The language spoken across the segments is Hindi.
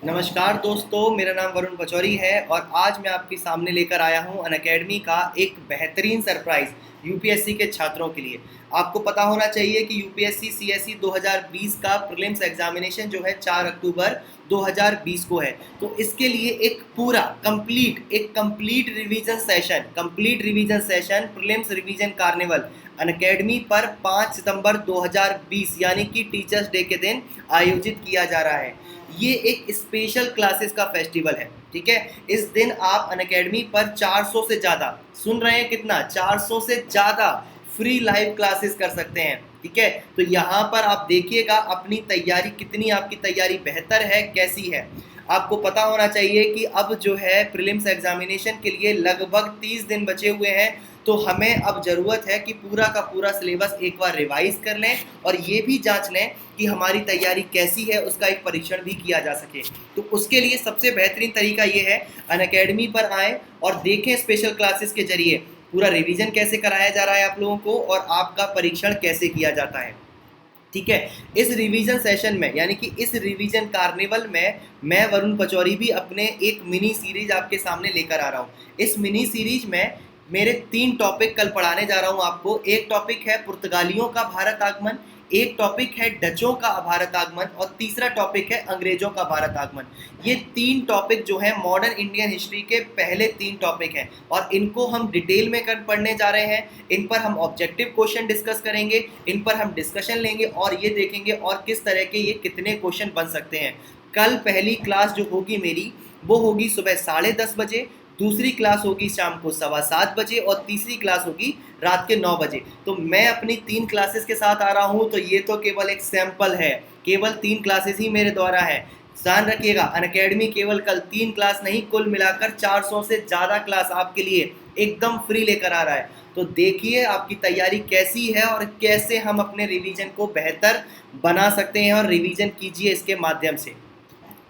नमस्कार दोस्तों, मेरा नाम वरुण पचौरी है और आज मैं आपके सामने लेकर आया हूं अनअकैडमी का एक बेहतरीन सरप्राइज़ यूपीएससी के छात्रों के लिए। आपको पता होना चाहिए कि यूपीएससी सीएसई 2020 का प्रीलिम्स एग्जामिनेशन जो है 4 अक्टूबर 2020 को है। तो इसके लिए एक पूरा complete revision session prelims revision carnival Unacademy पर 5 सितंबर 2020 यानी कि टीचर्स डे के दिन आयोजित किया जा रहा है। ये एक स्पेशल क्लासेस का फेस्टिवल है, ठीक है। इस दिन आप अनअकैडमी पर 400 से ज़्यादा, सुन रहे हैं कितना, 400 से ज़्यादा फ्री लाइव क्लासेस कर सकते हैं, ठीक है। तो यहाँ पर आप देखिएगा अपनी तैयारी, कितनी आपकी तैयारी बेहतर है, कैसी है। आपको पता होना चाहिए कि अब जो है प्रीलिम्स एग्जामिनेशन के लिए लगभग 30 दिन बचे हुए हैं। तो हमें अब ज़रूरत है कि पूरा का पूरा सिलेबस एक बार रिवाइज कर लें और ये भी जांच लें कि हमारी तैयारी कैसी है, उसका एक परीक्षण भी किया जा सके। तो उसके लिए सबसे बेहतरीन तरीका ये है, अनअकैडमी पर आएँ और देखें स्पेशल क्लासेस के जरिए पूरा रिवीजन कैसे कराया जा रहा है आप लोगों को और आपका परीक्षण कैसे किया जाता है, ठीक है। इस रिवीजन सेशन में यानी कि इस रिवीजन कार्निवल में मैं वरुण पचौरी भी अपने एक मिनी सीरीज आपके सामने लेकर आ रहा हूँ। इस मिनी सीरीज में मेरे 3 टॉपिक कल पढ़ाने जा रहा हूँ आपको। एक टॉपिक है पुर्तगालियों का भारत आगमन, एक टॉपिक है डचों का भारत आगमन और तीसरा टॉपिक है अंग्रेजों का भारत आगमन। ये 3 टॉपिक जो है मॉडर्न इंडियन हिस्ट्री के पहले 3 टॉपिक हैं और इनको हम डिटेल में पढ़ने जा रहे हैं। इन पर हम ऑब्जेक्टिव क्वेश्चन डिस्कस करेंगे, इन पर हम डिस्कशन लेंगे और ये देखेंगे और किस तरह के ये कितने क्वेश्चन बन सकते हैं। कल पहली क्लास जो होगी मेरी, वो होगी सुबह 10:30 बजे, दूसरी क्लास होगी शाम को 7:15 बजे और तीसरी क्लास होगी रात के 9 बजे। तो मैं अपनी 3 क्लासेस के साथ आ रहा हूँ। तो ये तो केवल एक सैंपल है, केवल 3 क्लासेस ही मेरे द्वारा है। ध्यान रखिएगा, अनअकैडमी केवल कल 3 क्लास नहीं, कुल मिलाकर 400 से ज़्यादा क्लास आपके लिए एकदम फ्री लेकर आ रहा है। तो देखिए आपकी तैयारी कैसी है और कैसे हम अपने रिवीजन को बेहतर बना सकते हैं और रिवीजन कीजिए इसके माध्यम से,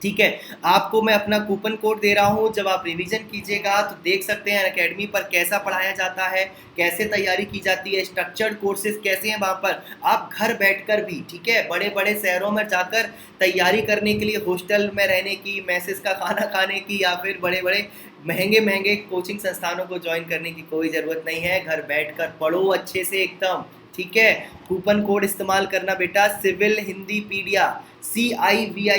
ठीक है। आपको मैं अपना कूपन कोड दे रहा हूँ, जब आप रिवीजन कीजिएगा तो देख सकते हैं अनअकैडमी पर कैसा पढ़ाया जाता है, कैसे तैयारी की जाती है, स्ट्रक्चर्ड कोर्सेज कैसे हैं वहाँ पर। आप घर बैठकर भी, ठीक है, बड़े बड़े शहरों में जाकर तैयारी करने के लिए हॉस्टल में रहने की, मैसेज का खाना खाने की या फिर बड़े बड़े महंगे महंगे कोचिंग संस्थानों को ज्वाइन करने की कोई ज़रूरत नहीं है। घर बैठकर पढ़ो अच्छे से एकदम, ठीक है। कूपन कोड इस्तेमाल करना बेटा, Civil Hindipedia, CIVILHINDIPEDIA,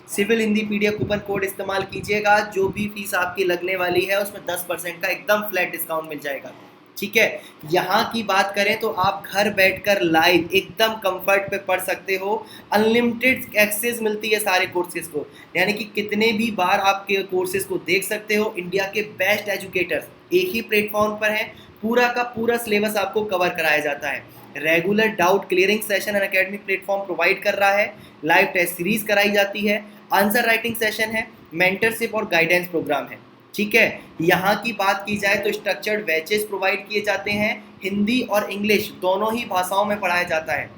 Civil Hindipedia coupon code इस्तेमाल कीजिएगा। जो भी फीस आपकी लगने वाली है उसमें 10% का एकदम फ्लैट डिस्काउंट मिल जाएगा, ठीक है। यहाँ की बात करें तो आप घर बैठकर लाइव एकदम कंफर्ट पे पढ़ सकते हो। अनलिमिटेड एक्सेस मिलती है सारे कोर्सेज को, यानी कि कितने भी बार आपके कोर्सेज को देख सकते हो। इंडिया के बेस्ट एजुकेटर्स एक ही प्लेटफॉर्म पर हैं, पूरा का पूरा सिलेबस आपको कवर कराया जाता है। Regular doubt clearing session Unacademy platform provide कर रहा है, लाइव टेस्ट सीरीज कराई जाती है, आंसर राइटिंग सेशन है, मेंटरशिप और गाइडेंस प्रोग्राम है, ठीक है। यहाँ की बात की जाए तो स्ट्रक्चर्ड बैचेस प्रोवाइड किए जाते हैं, हिंदी और इंग्लिश दोनों ही भाषाओं में पढ़ाया जाता है,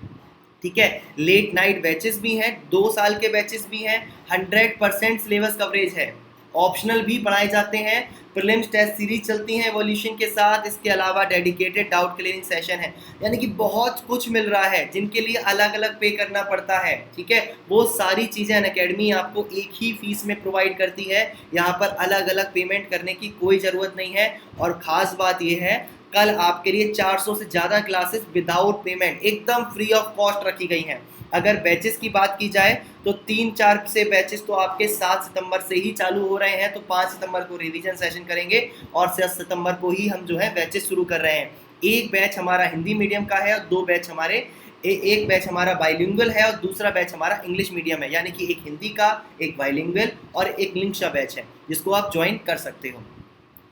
ठीक है। लेट नाइट बैचेस भी हैं, 2 साल के बैचेस भी हैं, 100% सिलेबस कवरेज है, ऑप्शनल भी पढ़ाए जाते हैं, प्रीलिम्स टेस्ट सीरीज चलती हैं एवोल्यूशन के साथ। इसके अलावा डेडिकेटेड डाउट क्लियरिंग सेशन है, यानी कि बहुत कुछ मिल रहा है। जिनके लिए अलग अलग पे करना पड़ता है, ठीक है, वो सारी चीज़ें अनअकैडमी आपको एक ही फीस में प्रोवाइड करती है। यहाँ पर अलग अलग पेमेंट करने की कोई ज़रूरत नहीं है। और ख़ास बात यह है, कल आपके लिए 400 से ज़्यादा क्लासेस विदाउट पेमेंट एकदम फ्री ऑफ कॉस्ट रखी गई हैं। अगर बैचेस की बात की जाए तो 3-4 से बैचेस तो आपके 7 सितंबर से ही चालू हो रहे हैं। तो 5 सितंबर को रिवीजन सेशन करेंगे और 7 सितंबर को ही हम जो है बैचेस शुरू कर रहे हैं। एक बैच हमारा हिंदी मीडियम का है और 2 बैच हमारे एक बैच हमारा बाइलिंगुअल है और दूसरा बैच हमारा इंग्लिश मीडियम है, यानी कि एक हिंदी का, एक बाइलिंगुअल और एक लिंक्शा बैच है जिसको आप ज्वाइन कर सकते हो,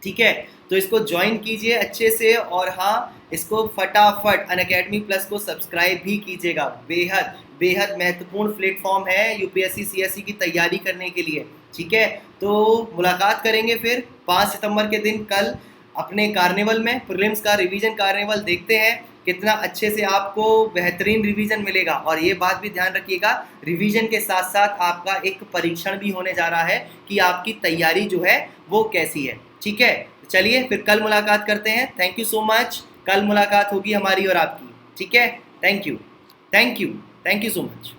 ठीक है। तो इसको ज्वाइन कीजिए अच्छे से और हाँ, इसको फटाफट अनअकैडमी प्लस को सब्सक्राइब भी कीजिएगा। बेहद बेहद महत्वपूर्ण प्लेटफॉर्म है यूपीएससी सीएसई की तैयारी करने के लिए, ठीक है। तो मुलाकात करेंगे फिर 5 सितंबर के दिन कल अपने कार्निवल में, प्रीलिम्स का रिवीजन कार्निवल। देखते हैं कितना अच्छे से आपको बेहतरीन रिवीजन मिलेगा। और ये बात भी ध्यान रखिएगा, रिवीजन के साथ साथ आपका एक परीक्षण भी होने जा रहा है कि आपकी तैयारी जो है वो कैसी है, ठीक है। चलिए फिर कल मुलाकात करते हैं। Thank you so much. कल मुलाकात होगी हमारी और आपकी, ठीक है। Thank you, thank you, thank you so much.